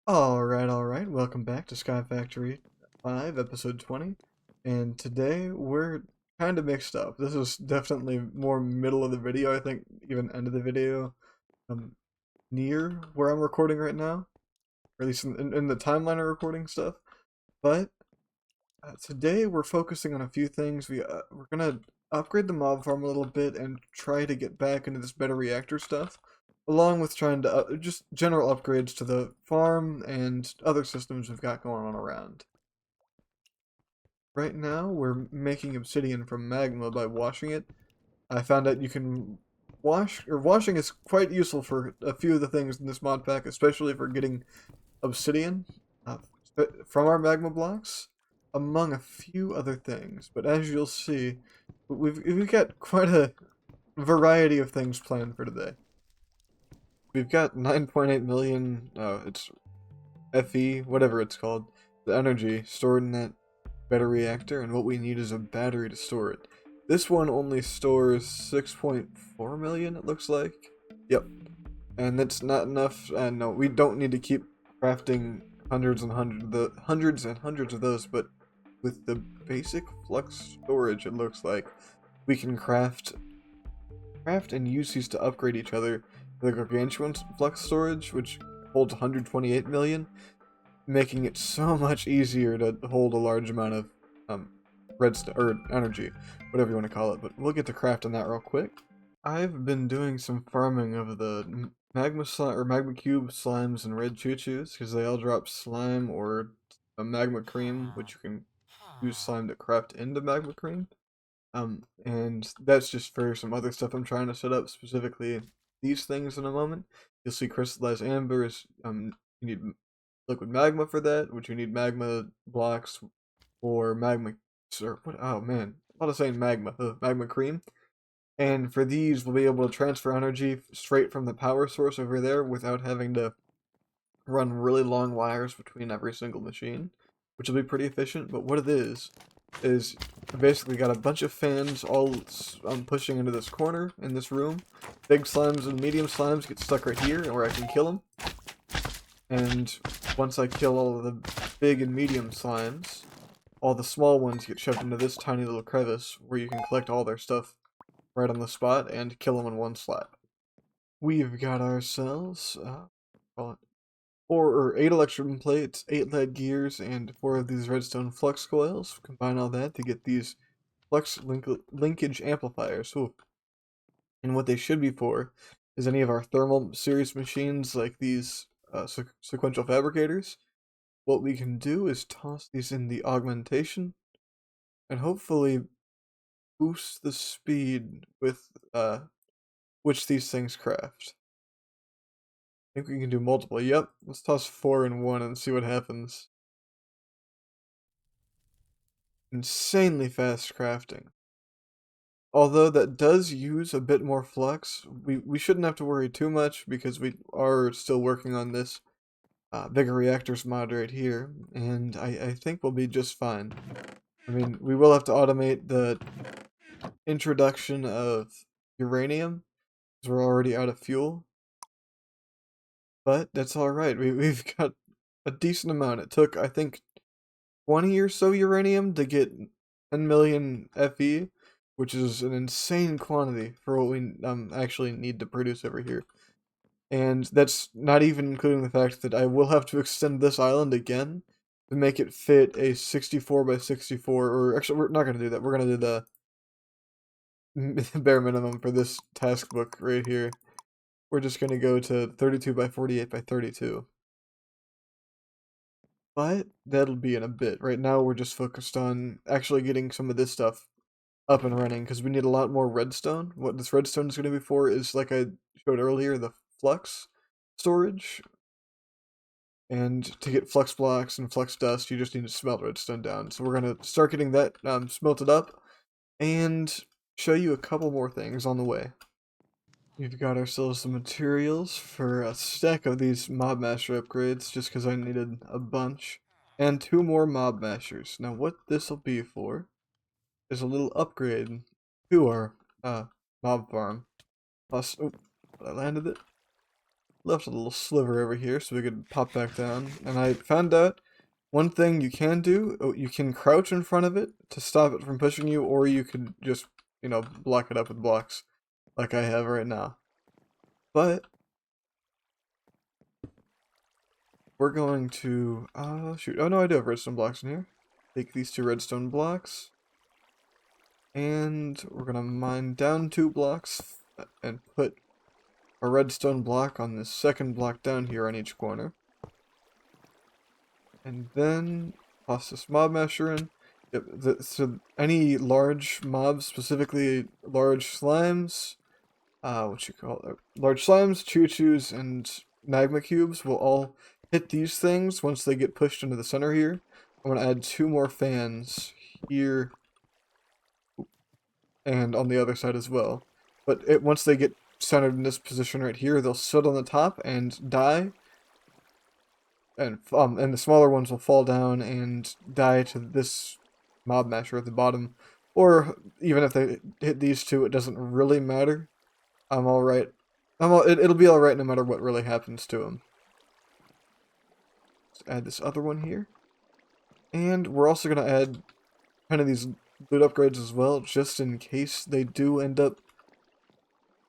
Alright, welcome back to SkyFactory 5, episode 20, and today we're kind of mixed up. This is definitely more middle of the video, I think, even end of the video, near where I'm recording right now, or at least in the timeline of recording stuff, but today we're focusing on a few things. We're gonna upgrade the mob farm a little bit and try to get back into this better reactor stuff, along with trying to just general upgrades to the farm and other systems we've got going on around. Right now, we're making obsidian from magma by washing it. I found out you can washing is quite useful for a few of the things in this mod pack, especially for getting obsidian uh, from our magma blocks, among a few other things. But as you'll see, we've got quite a variety of things planned for today. We've got 9.8 million, it's FE, whatever it's called, the energy stored in that better reactor, and what we need is a battery to store it. This one only stores 6.4 million, it looks like. Yep. And that's not enough. No, we don't need to keep crafting hundreds and hundreds of those, but with the basic flux storage, it looks like we can craft and use these to upgrade each other. The gargantuan flux storage, which holds 128 million, making it so much easier to hold a large amount of redstone or energy, whatever you want to call it. But we'll get to crafting that real quick. I've been doing some farming of the magma slime or magma cube slimes and red choo-choos because they all drop slime or a magma cream, which you can use slime to craft into magma cream. And that's just for some other stuff I'm trying to set up, specifically these things in a moment. You'll see crystallized amber is you need liquid magma for that, which you need magma blocks or magma or what, oh man, I was saying magma, magma cream. And for these, we'll be able to transfer energy straight from the power source over there without having to run really long wires between every single machine, which will be pretty efficient. But what it is basically got a bunch of fans all pushing into this corner in this room. Big slimes and medium slimes get stuck right here, where I can kill them. And once I kill all of the big and medium slimes, all the small ones get shoved into this tiny little crevice where you can collect all their stuff right on the spot and kill them in one slap. We've got ourselves call it 8 electrum plates, 8 lead gears, and 4 of these redstone flux coils. Combine all that to get these flux linkage amplifiers. Ooh. And what they should be for is any of our thermal series machines like these sequential fabricators. What we can do is toss these in the augmentation and hopefully boost the speed with which these things craft. I think we can do multiple. Yep, let's toss 4 in one and see what happens. Insanely fast crafting. Although that does use a bit more flux, we shouldn't have to worry too much because we are still working on this bigger reactors mod right here, and I think we'll be just fine. I mean, we will have to automate the introduction of uranium, because we're already out of fuel. But that's alright, we've got a decent amount. It took, I think, 20 or so uranium to get 10 million FE, which is an insane quantity for what we actually need to produce over here. And that's not even including the fact that I will have to extend this island again to make it fit a 64 by 64, or actually we're not going to do that. We're going to do the bare minimum for this task book right here. We're just going to go to 32 by 48 by 32. But that'll be in a bit. Right now we're just focused on actually getting some of this stuff up and running because we need a lot more redstone. What this redstone is going to be for is, like I showed earlier, the flux storage. And to get flux blocks and flux dust, you just need to smelt redstone down. So we're going to start getting that smelted up and show you a couple more things on the way. We've got ourselves some materials for a stack of these mob masher upgrades, just because I needed a bunch. And 2 more mob mashers. Now what this will be for is a little upgrade to our mob farm. Plus, oh, I landed it. left a little sliver over here so we could pop back down. And I found out one thing you can do, you can crouch in front of it to stop it from pushing you, or you could just, you know, block it up with blocks like I have right now. But we're going to, shoot, oh no, I do have redstone blocks in here. Take these 2 redstone blocks, and we're gonna mine down 2 blocks and put a redstone block on the second block down here on each corner. And then toss this mob masher in. Yep, so any large mobs, specifically large slimes, large slimes, choo-choos, and magma cubes will all hit these things once they get pushed into the center here. I'm gonna add 2 more fans here and on the other side as well. But once they get centered in this position right here, they'll sit on the top and die. And the smaller ones will fall down and die to this mob masher at the bottom. Or even if they hit these 2, it doesn't really matter. I'm alright. It'll be alright no matter what really happens to them. Let's add this other one here. And we're also going to add kind of these loot upgrades as well, just in case they do end up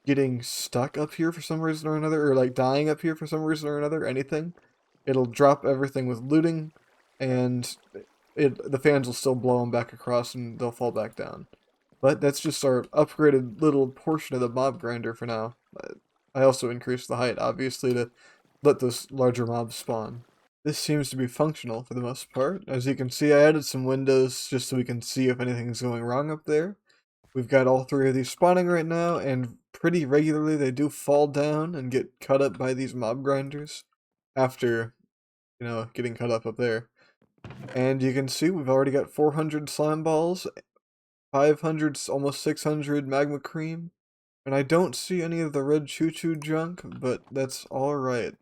getting stuck up here for some reason or another, or like dying up here for some reason or another, anything. It'll drop everything with looting, and the fans will still blow them back across and they'll fall back down. But that's just our upgraded little portion of the mob grinder for now. I also increased the height, obviously, to let those larger mobs spawn. This seems to be functional for the most part. As you can see, I added some windows just so we can see if anything's going wrong up there. We've got all 3 of these spawning right now, and pretty regularly they do fall down and get cut up by these mob grinders after, you know, getting cut up there. And you can see we've already got 400 slime balls, 500, almost 600 magma cream, and I don't see any of the red choo-choo junk, but that's alright.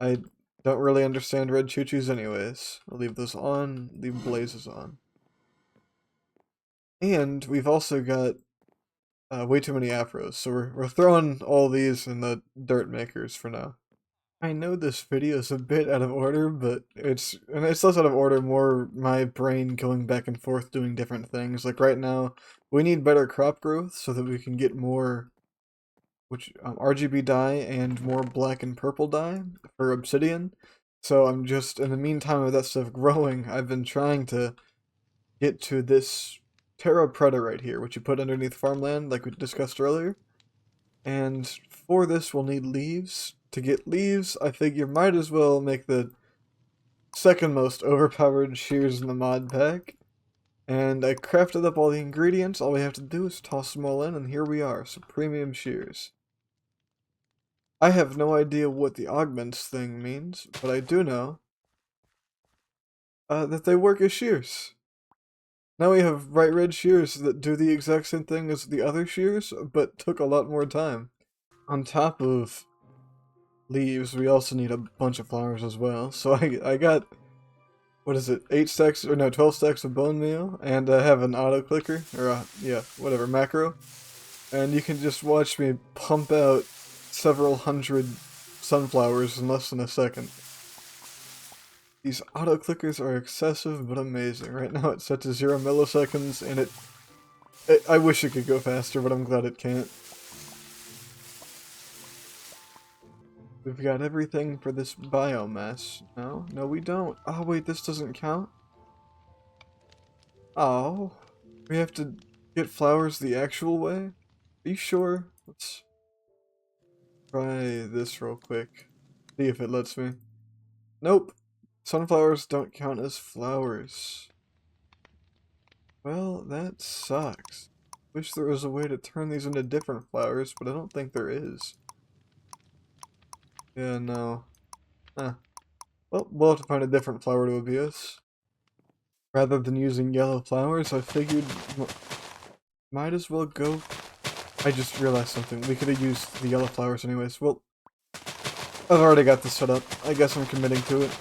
I don't really understand red choo-choos anyways. I'll leave those on, leave blazes on. And we've also got way too many afros, so we're throwing all these in the dirt makers for now. I know this video is a bit out of order, but it's less out of order, more my brain going back and forth doing different things. Like right now, we need better crop growth so that we can get more RGB dye and more black and purple dye for obsidian. So I'm just, in the meantime of that stuff growing, I've been trying to get to this terra preta right here, which you put underneath farmland like we discussed earlier. And for this we'll need leaves. To get leaves, I figure might as well make the second most overpowered shears in the mod pack. And I crafted up all the ingredients. All we have to do is toss them all in, and here we are. So premium shears. I have no idea what the augments thing means, but I do know that they work as shears. Now we have bright red shears that do the exact same thing as the other shears, but took a lot more time. On top of leaves, we also need a bunch of flowers as well. So I got, what is it, 12 stacks of bone meal, and I have an auto clicker, or whatever, macro. And you can just watch me pump out several hundred sunflowers in less than a second. These auto clickers are excessive but amazing. Right now it's set to 0 milliseconds, and I wish it could go faster, but I'm glad it can't. We've got everything for this biomass. No we don't. Oh wait, this doesn't count? Oh, we have to get flowers the actual way? Are you sure? Let's try this real quick. See if it lets me. Nope. Sunflowers don't count as flowers. Well, that sucks. Wish there was a way to turn these into different flowers, but I don't think there is. Yeah, no. Huh. Well, we'll have to find a different flower to abuse. Rather than using yellow flowers, I figured might as well go. I just realized something. We could have used the yellow flowers anyways. Well, I've already got this set up. I guess I'm committing to it.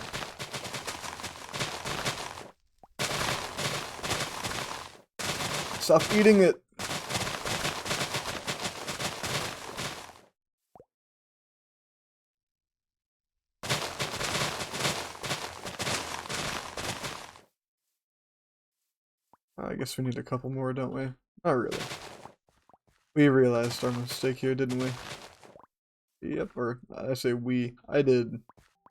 Stop eating it! I guess we need a couple more, don't we? Not really. We realized our mistake here, didn't we? Yep, or I say we. I did.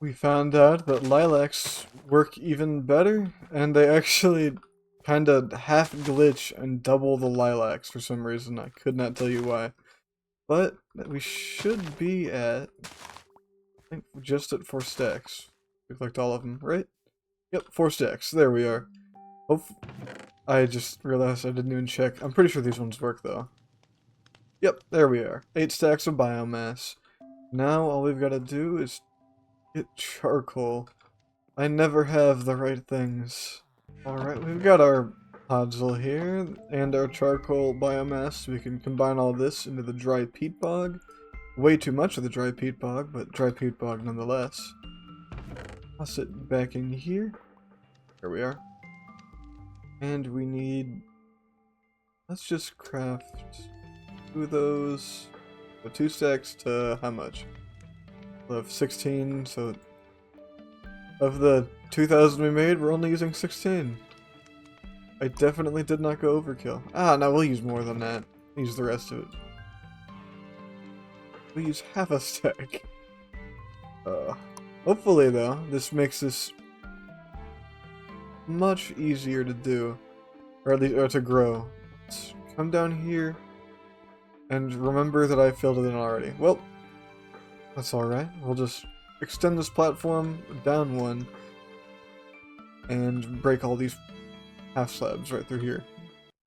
We found out that lilacs work even better, and they actually kind of half glitch and double the lilacs for some reason. I could not tell you why. But we should be at, I think, just at 4 stacks. We collect all of them, right? Yep, 4 stacks. There we are. I just realized I didn't even check. I'm pretty sure these ones work, though. Yep, there we are. 8 stacks of biomass. Now all we've got to do is get charcoal. I never have the right things. Alright, we've got our podzol here, and our charcoal biomass. We can combine all this into the dry peat bog. Way too much of the dry peat bog, but dry peat bog nonetheless. I'll sit back in here. There we are. And we need... let's just craft 2 of those. So 2 stacks to how much? We'll have 16, so... of the 2,000 we made, we're only using 16. I definitely did not go overkill. Ah, no, we'll use more than that. Use the rest of it. We'll use half a stack. Hopefully, though, this makes this much easier to do. Or at least to grow. Let's come down here and remember that I filled it in already. Well, that's alright. We'll just extend this platform down 1 and break all these half slabs right through here.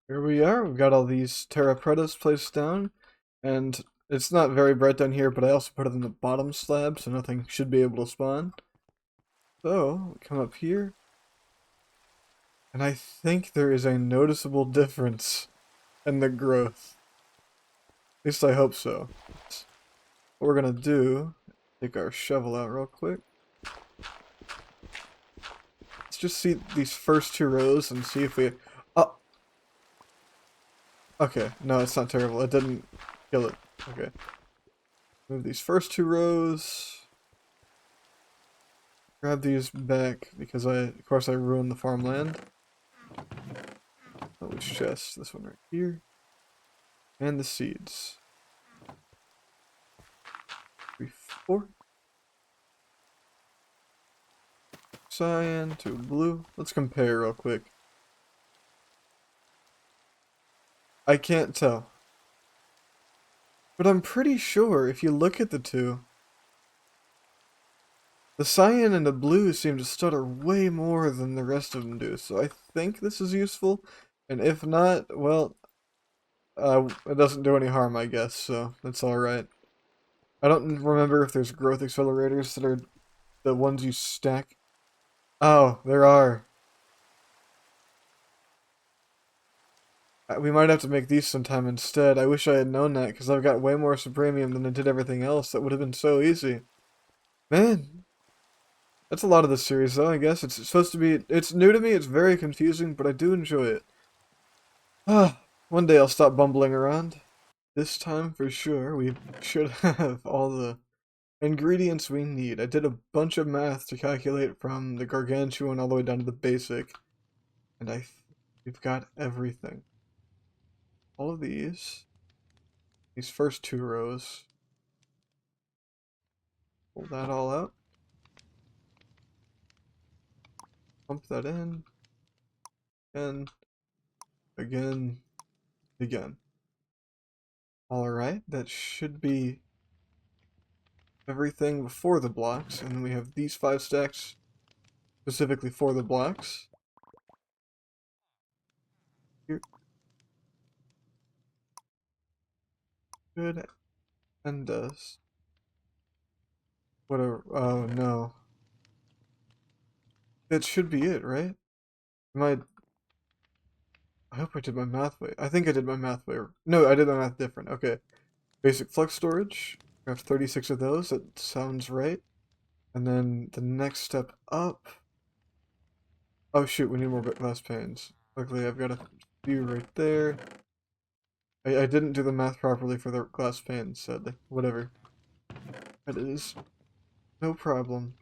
Here we are. We've got all these terra pretas placed down, and it's not very bright down here, but I also put it in the bottom slab, so nothing should be able to spawn. So, come up here, and I think there is a noticeable difference in the growth. At least I hope so. What we're gonna do, take our shovel out real quick. Let's just see these first 2 rows and see if we... oh! Okay, no, it's not terrible. It didn't kill it. Okay. Move these first 2 rows. Grab these back because of course I ruined the farmland. Oh, which chest? This one right here. And the seeds. 3, 4. Cyan to blue. Let's compare real quick. I can't tell. But I'm pretty sure if you look at the 2, the cyan and the blue seem to stutter way more than the rest of them do, so I think this is useful, and if not, well, it doesn't do any harm, I guess, so that's alright. I don't remember if there's growth accelerators that are the ones you stack. Oh, there are. We might have to make these sometime instead. I wish I had known that, because I've got way more supremium than I did everything else. That would have been so easy. Man, that's a lot of this series, though, I guess. It's supposed to be... it's new to me, it's very confusing, but I do enjoy it. Ah, one day I'll stop bumbling around. This time, for sure, we should have all the ingredients we need. I did a bunch of math to calculate from the gargantuan all the way down to the basic. And we've got everything. All of these first 2 rows. Pull that all out. Pump that in. And again. Alright, that should be everything before the blocks. And then we have these 5 stacks specifically for the blocks. Here. Good. And does. Whatever. Oh no. That should be it, right? I hope I did my math way. I think I did my math way. No, I did my math different. Okay. Basic flux storage. We have 36 of those. That sounds right. And then the next step up. Oh shoot, we need more glass panes. Luckily, I've got a few right there. I didn't do the math properly for the glass panes, sadly. Whatever. That is no problem.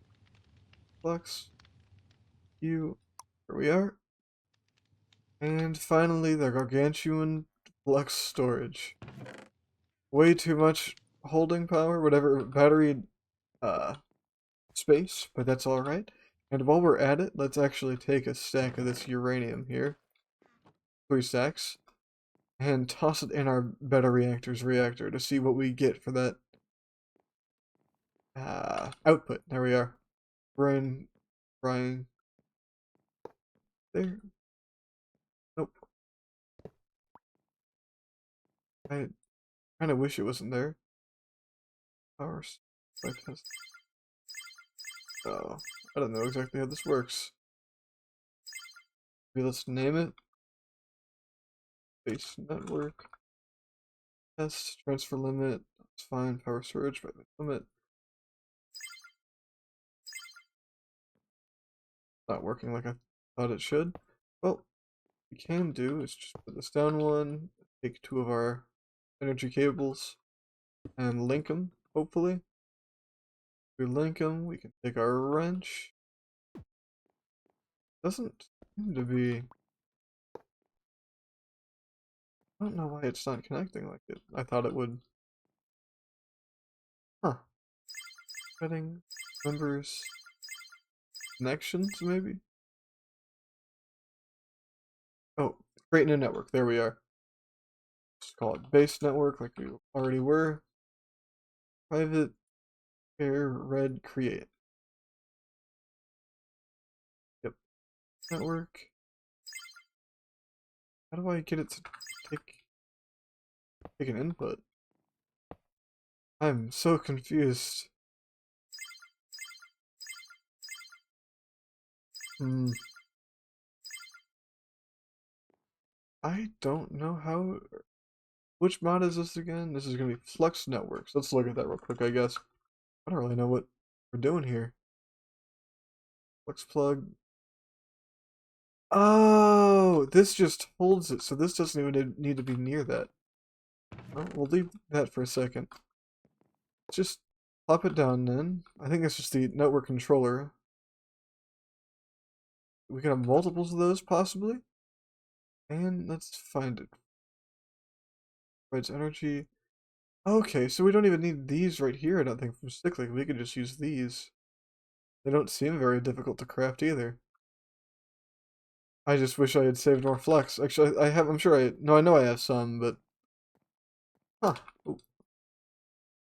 Flux. Here we are. And finally, the gargantuan flux storage. Way too much holding power, whatever battery uh, space, but that's alright. And while we're at it, let's actually take a stack of this uranium here, 3 stacks, and toss it in our beta reactor's reactor to see what we get for that output. There we are. Brain frying. There. Nope. I kind of wish it wasn't there. Power. Test. Oh, I don't know exactly how this works. Maybe let's name it. Base network. Test. Transfer limit. That's fine. Power storage by limit. Not working like I thought it should. Well, what we can do is just put this down one, take 2 of our energy cables, and link them, hopefully. If we link them, we can take our wrench. Doesn't seem to be... I don't know why it's not connecting like it. I thought it would. Huh. Settings, members, connections, maybe? Oh, create new network. There we are. Let's call it base network like we already were. Private, pair, red, create. Yep. Network. How do I get it to take an input? I'm so confused. I don't know how... Which mod is this again? This is going to be Flux Networks. Let's look at that real quick, I guess. I don't really know what we're doing here. Flux plug. Oh, this just holds it, so this doesn't even need to be near that. Well, we'll leave that for a second. Just plop it down then. I think it's just the network controller. We can have multiples of those, possibly. And let's find it. Provides energy. Okay, so we don't even need these right here, I don't think, from Stickling. We could just use these. They don't seem very difficult to craft either. I just wish I had saved more flux. Actually, I have, I'm sure I know I have some, but... Huh. Ooh.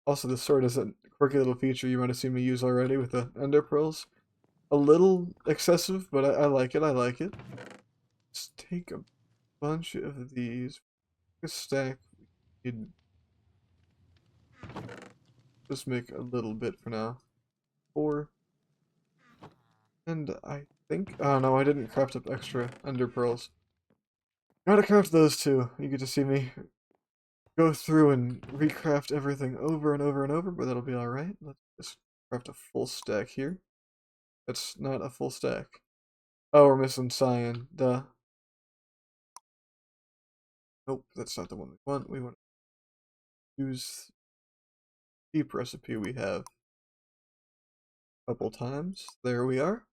Also, this sword is a quirky little feature you might have seen me use already with the ender pearls. A little excessive, but I like it, I like it. Let's take a bunch of these. A stack. We need... Just make a little bit for now. 4. And I think... Oh no, I didn't craft up extra ender pearls. Gotta craft those too. You get to see me go through and recraft everything over and over and over, but that'll be alright. Let's just craft a full stack here. That's not a full stack. Oh, we're missing cyan. Duh. Nope, that's not the one we want. We want to use the deep recipe we have a couple times. There we are.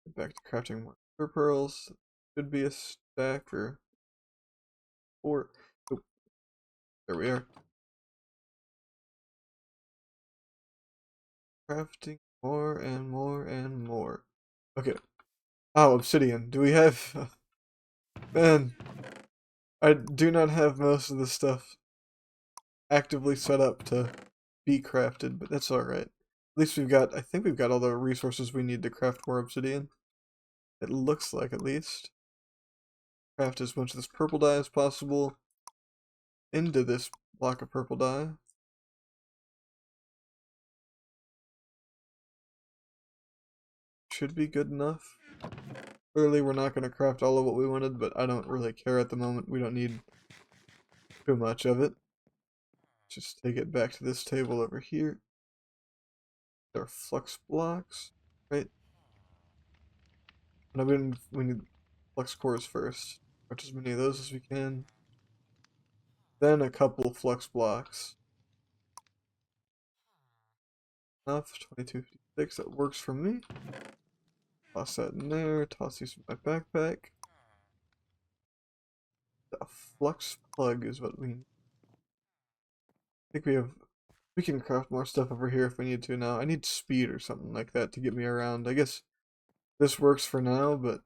Get back to crafting more ender pearls. Should be a stack or 4. Oh, there we are. Crafting more and more and more. Okay. Oh, obsidian. Do we have... Man, I do not have most of the stuff actively set up to be crafted, but that's alright. At least we've got... I think we've got all the resources we need to craft more obsidian. It looks like, at least. Craft as much of this purple dye as possible into this block of purple dye. Should be good enough. Clearly we're not going to craft all of what we wanted, but I don't really care at the moment. We don't need too much of it. Just take it back to this table over here. There are flux blocks, right? No, we need flux cores first. Catch as many of those as we can. Then a couple flux blocks. Enough, 2256, that works for me. Toss that in there, toss these in my backpack. flux plug is what we need. I think we can craft more stuff over here if we need to now. I need speed or something like that to get me around. I guess this works for now, but it'd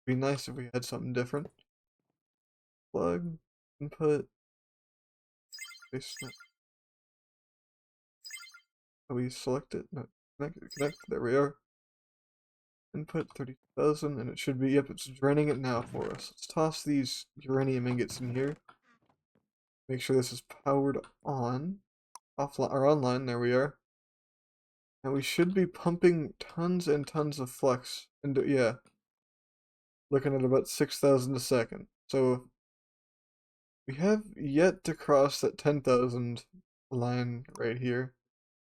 be nice if we had something different. Plug, input, paste it. Oh, we select it? No, connect, there we are. Input 30,000, and it should be, yep, it's draining it now for us. Let's toss these uranium ingots in here. Make sure this is powered on. Offline, or online, there we are. And we should be pumping tons and tons of flux into, yeah. Looking at about 6,000 a second. So, we have yet to cross that 10,000 line right here.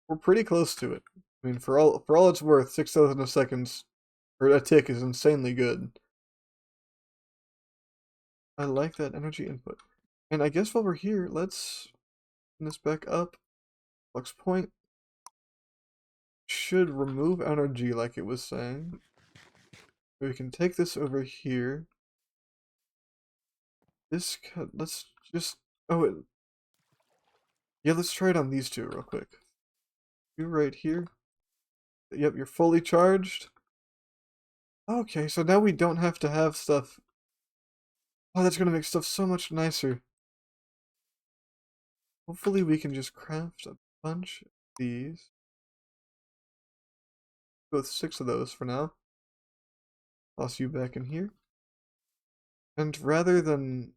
We're pretty close to it. I mean, for all it's worth, 6,000 a second, or a tick, is insanely good. I like that energy input. And I guess while we're here, let's turn this back up. Flux point should remove energy like it was saying. We can take this over here. Let's just, yeah, let's try it on these two real quick. You right here. Yep, you're fully charged. Okay, so now we don't have to have stuff. Oh, that's gonna make stuff so much nicer. Hopefully we can just craft a bunch of these. Go with 6 of those for now. Toss you back in here. And rather than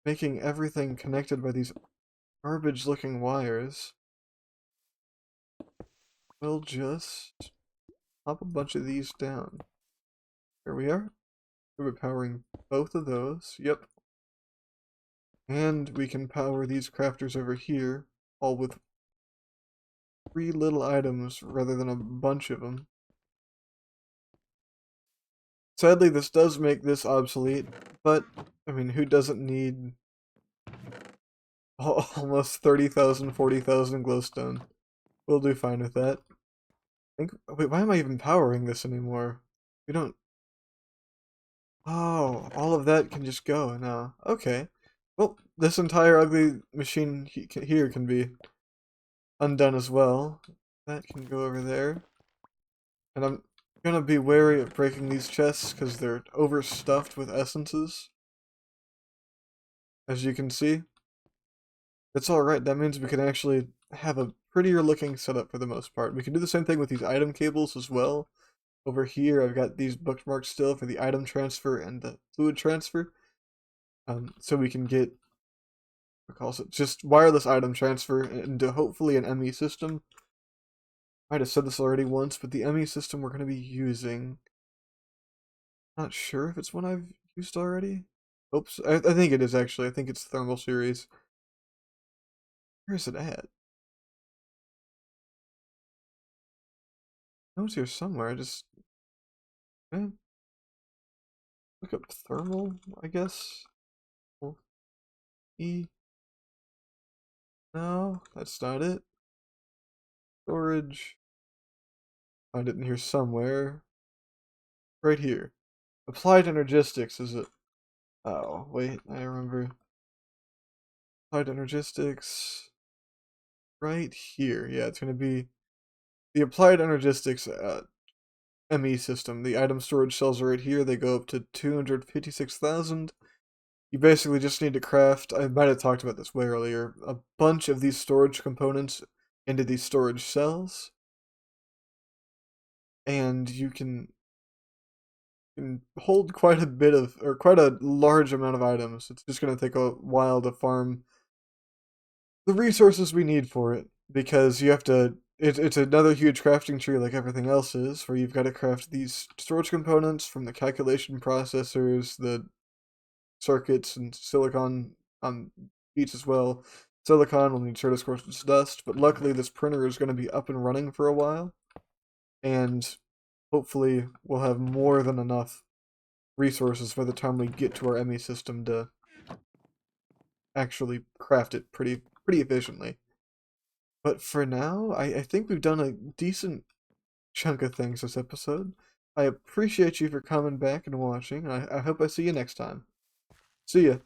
making everything connected by these garbage looking wires, we'll just pop a bunch of these down. Here we are. We're powering both of those. Yep. And we can power these crafters over here, all with 3 little items rather than a bunch of them. Sadly, this does make this obsolete, but, I mean, who doesn't need almost 30,000, 40,000 glowstone? We'll do fine with that. Wait, why am I even powering this anymore? We don't... Oh, all of that can just go now. Okay. Well, this entire ugly machine here can be undone as well. That can go over there. And I'm gonna be wary of breaking these chests because they're overstuffed with essences. As you can see. That's alright, that means we can actually have a prettier looking setup for the most part. We can do the same thing with these item cables as well. Over here, I've got these bookmarked still for the item transfer and the fluid transfer. So we can get, what calls it, just wireless item transfer into hopefully an ME system. I might have said this already once, but the ME system we're going to be using, not sure if it's one I've used already. Oops, I think it is actually. I think it's the thermal series. Where is it at? I know it's here somewhere. I just look up thermal, I guess. E. No, that's not it. Storage. Find it in here somewhere. Right here. Applied Energistics, is it? Oh, wait, I remember. Applied Energistics. Right here. Yeah, it's going to be the Applied Energistics ME system. The item storage cells are right here. They go up to 256,000. You basically just need to craft, I might have talked about this way earlier, a bunch of these storage components into these storage cells. And you can hold quite a bit of, or quite a large amount of items. It's just going to take a while to farm the resources we need for it, because you have to, it's another huge crafting tree like everything else is, where you've got to craft these storage components from the calculation processors, the circuits, and silicon on each as well. Silicon will need Certus Course Dust, but luckily this printer is going to be up and running for a while, and hopefully we'll have more than enough resources by the time we get to our ME system to actually craft it pretty efficiently. But for now, I think we've done a decent chunk of things this episode. I appreciate you for coming back and watching, and I hope I see you next time. See ya.